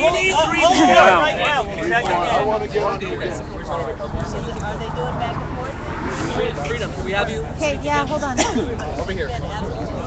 He needs to report right now. I want to get on the Are they doing back and forth? Freedom, can we have you? Okay, yeah, hold on. Over here.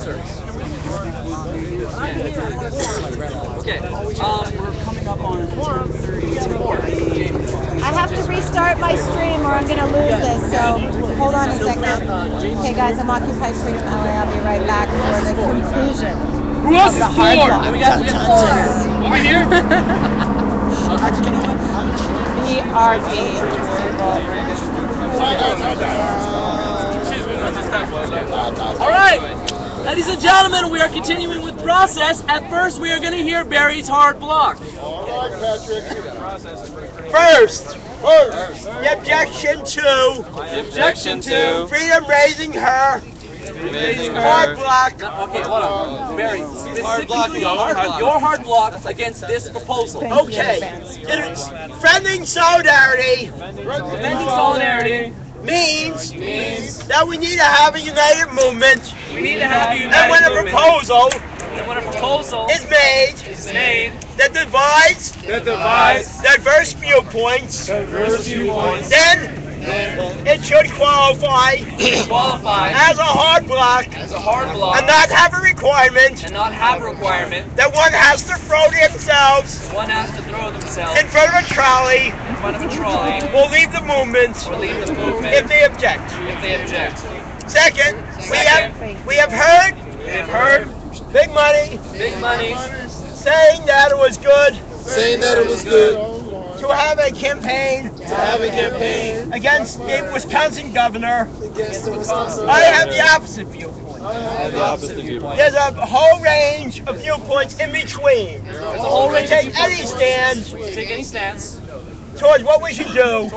Sir. Okay, we're coming up on 4:34. I have to restart my stream or I'm going to lose this, so hold on a second. Okay, guys, I'm Occupy Freedom LA. I'll be right back for the conclusion of the hard block. We got over here. BRB. All right, ladies and gentlemen, we are continuing with process. At first, we are going to hear Barry's hard block. All right, Patrick. First, the objection to freedom raising her hard block. Okay, hold on. Barry, specifically your hard block against this proposal. Okay, defending solidarity Defending solidarity means that we need to have a united movement. We need to have a united And when a movement. proposal And when a proposal is made is made that divides diverse viewpoints, then it should qualify as a hard block as a hard block and not have a requirement and not have a requirement that one has to throw themselves one has to throw themselves in front of a trolley in front of a trolley or leave the movement or leave the movement if they object. Second, we have heard big money big money saying that it was good to have a campaign against the Wisconsin governor. I have the opposite viewpoint. There's a whole range of viewpoints in between. There's a whole range Take any stance towards what we should do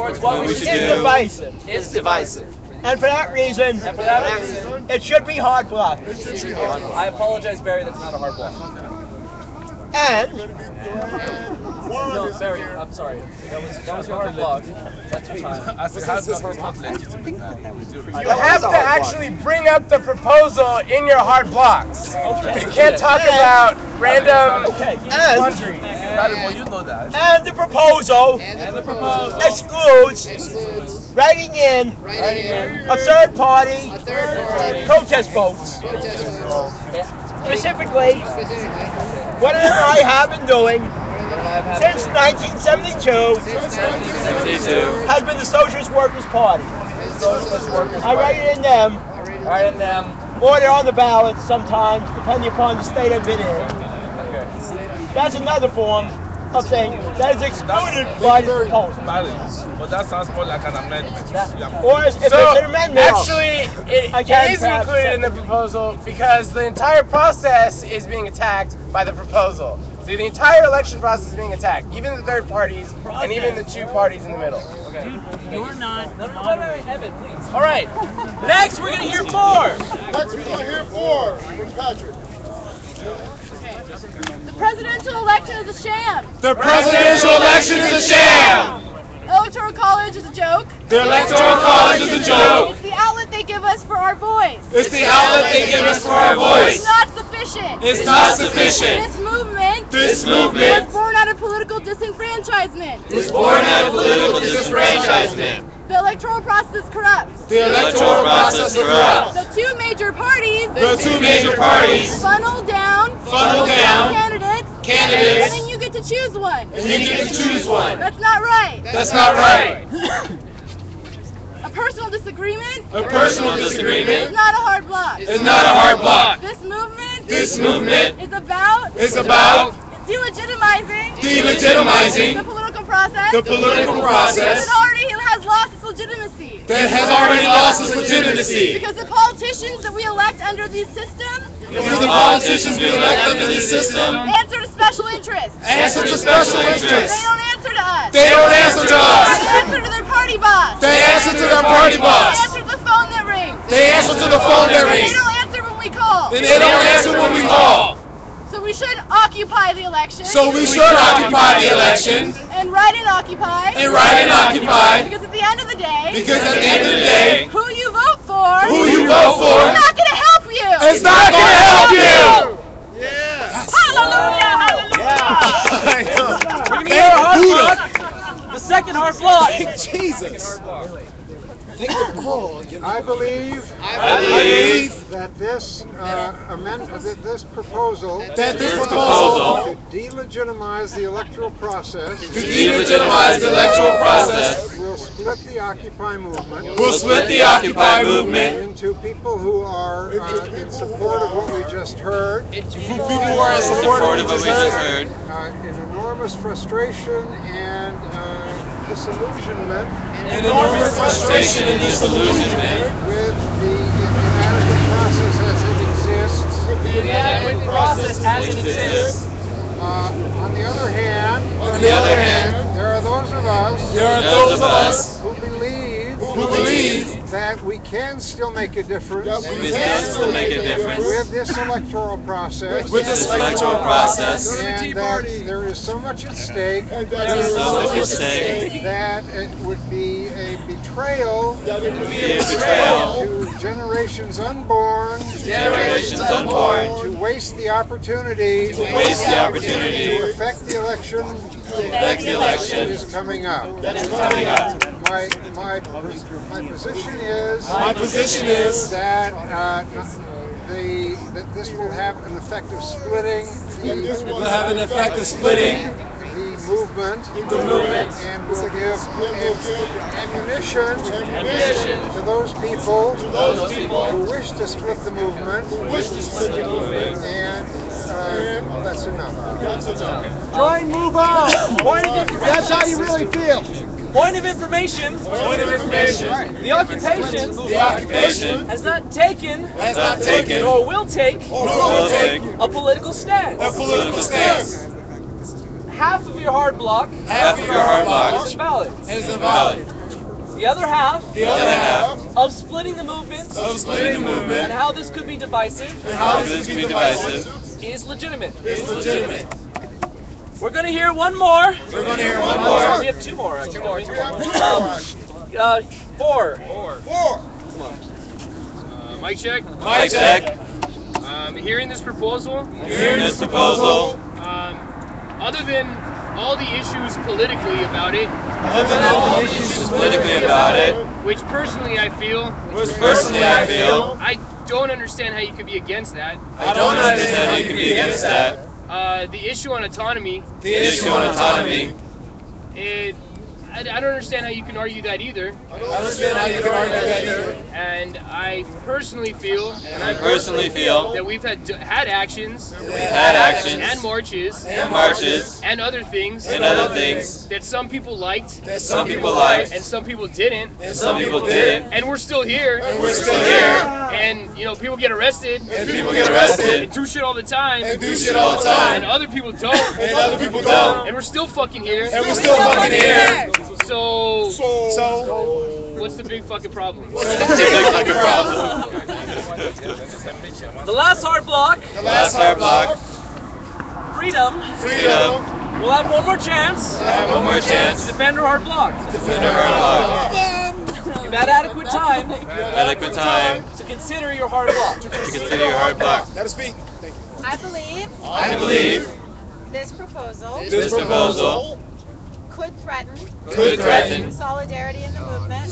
is divisive. It's divisive. And for that reason, it should be hard block. I apologize, Barry, that's not a hard block. And No, Barry, I'm sorry. That was your hard block. That's fine. You have to actually bring up the proposal in your hard blocks. You can't talk about random countries. and the proposal excludes writing in a third party protest votes. Specifically, whatever I have been doing since 1972 has been the Socialist Workers' Party. I write it in them, or they're on the ballot sometimes, depending upon the state I've been in. That's another form of saying that is excluded by the proposal. But that sounds more like an amendment. Or if it's an amendment. Actually, it is included in the proposal because the entire process is being attacked by the proposal. So the entire election process is being attacked, even the third parties and even the two parties in the middle. You're not. No, Evan, please. All right. Next, we're going to hear more. Next, we're going to hear more from Patrick. The presidential election is a sham. The presidential election is a sham! Electoral college is a joke. The electoral college is a joke! It's the outlet they give us for our voice. It's the outlet they give us for our voice! It's not sufficient. It's not sufficient! This movement was born out of political disenfranchisement. The electoral process is corrupt. The electoral process is corrupt! The two major parties funnel down candidates, and then you get to choose one. That's not right. That's not right! A personal disagreement A personal disagreement is not a hard block. is not a hard block! This movement This movement is about is about delegitimizing delegitimizing the political process the political process that already has lost its legitimacy. that has already lost its legitimacy. Because the politicians that we elect under these systems Because the politicians we elect under this system answer to special interests. answer to special interests. They don't answer to us. They don't answer to us. They answer to their party boss. They answer to their party They boss. answer to the phone that rings. They answer to the phone that They rings. don't answer when we call. And they don't answer when we call. So we should occupy the election. So we should occupy the election and write and occupy. and write and occupy. Because at the end of the day, Because at the end of the day, who you vote for, who you vote for is not going to help you. is not going to help you. Hallelujah! Hallelujah! hard block. Jesus. I believe that this this proposal to delegitimize the electoral process will split the Occupy movement into people who are in support of what we just heard, in enormous frustration and disillusionment with the inadequate process as it exists. On the other hand, there are those of us who believe that we can still make a difference with this electoral process, and that there is so much at stake that it would be a betrayal to generations unborn to waste the opportunity to affect the election that is coming up. My position is that that this will have an effect of splitting the movement and will give ammunition to those people who wish to split the movement, and that's enough. Join, move on. That's how you really feel. Point of information. The occupation has not taken or will take a political stance. Half of your hard block is invalid. The other half of splitting the movement and how this could be divisive is legitimate. We're going to hear one more. We have two more, actually. Four. Come on. Mic check. Hearing this proposal. Other than all the issues politically about it, which personally I feel, I don't understand how you could be against that. The issue on autonomy. I don't understand how you can argue that either. And I personally feel that we've had actions and marches and other things that some people liked and some people didn't, and we're still here. And people get arrested and do shit all the time, and other people don't, and we're still fucking here. So what's the big fucking problem? The last hard block. Freedom. We'll have one more chance. To defend our hard block. You've had adequate time. To consider your hard block. Let us speak. I believe this proposal could threaten solidarity in the movement.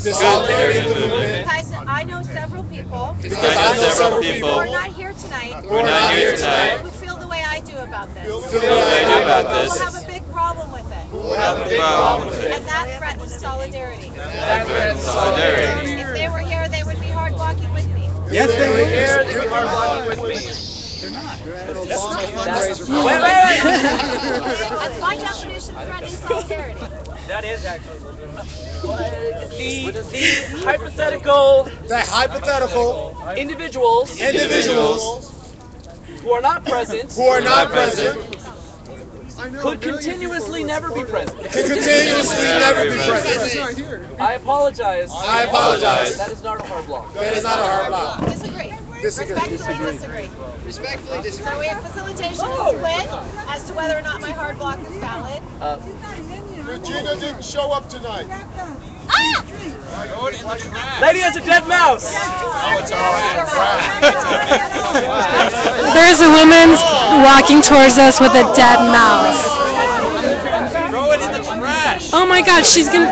I know several people who are not here tonight who feel the way I do about this. Who have a big problem with it. And that threatens solidarity. If they were here, they would be hard blocking with me. Yes, they would. They'd be hard blocking with me. Wait. That's my definition of threatening solidarity. That is actually the hypothetical individuals who are not present could continuously never be present. I apologize. That is not a hard block. Disagree. Respectfully disagree. So we have facilitation split as to whether or not my hard block is valid. Regina didn't show up tonight. Lady has a dead mouse. There's a woman walking towards us with a dead mouse. Throw it in the trash. Oh my my God, she's gonna.